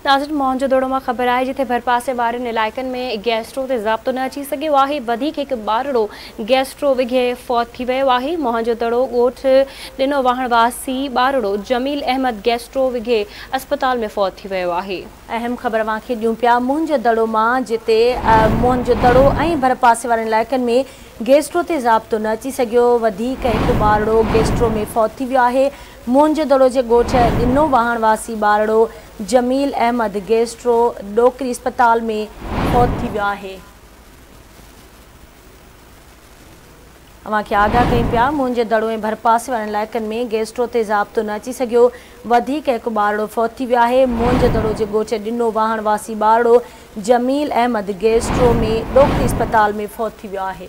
नाज़रीन मोहनजोदड़ो मां ख़बर आहे जिथे भरपासे वारनि इलाइक़नि में गैस्ट्रो ते ज़ाब्तो न अची सघियो आहे। वधीक हिकु ॿारड़ो गैस्ट्रो विघे फौत थी वियो आहे। मोहनजोदड़ो ॻोठ ॾिनो वाहणवासी ॿारड़ो जमील अहमद गैस्ट्रो विघे अस्पताल में फौत थी वियो आहे। अहम ख़बर वांखे ॾियूं पिया मोहनजोदड़ो मां जिते मोहनजोदड़ो ऐं भरपासे वारनि इलाइक़नि में गैस्ट्रो ते ज़ाब्तो न अची सघियो। वधीक हिकु ॿारड़ो गैस्ट्रो में फौत थी वियो आहे। मोहनजोदड़ो जे ॻोठ ॾिनो वाहणवासी ॿारड़ो जमील अहमद गैस्ट्रो डोकरी अस्पताल में फौत थी वियो आहे। अवांखे आगाह कयूं पिया मोहनजोदड़ो ऐं भरपासे वारनि इलाइक़नि में गैस्ट्रो ते ज़ाब्तो न अची सघियो। वधीक हिकु ॿारड़ो फौत थी वियो आहे। मोहनजोदड़ो जे ॻोठ ॾिनो वाहणवासी ॿारड़ो जमील अहमद गैस्ट्रो में डोकरी अस्पताल में फौत थी वियो आहे।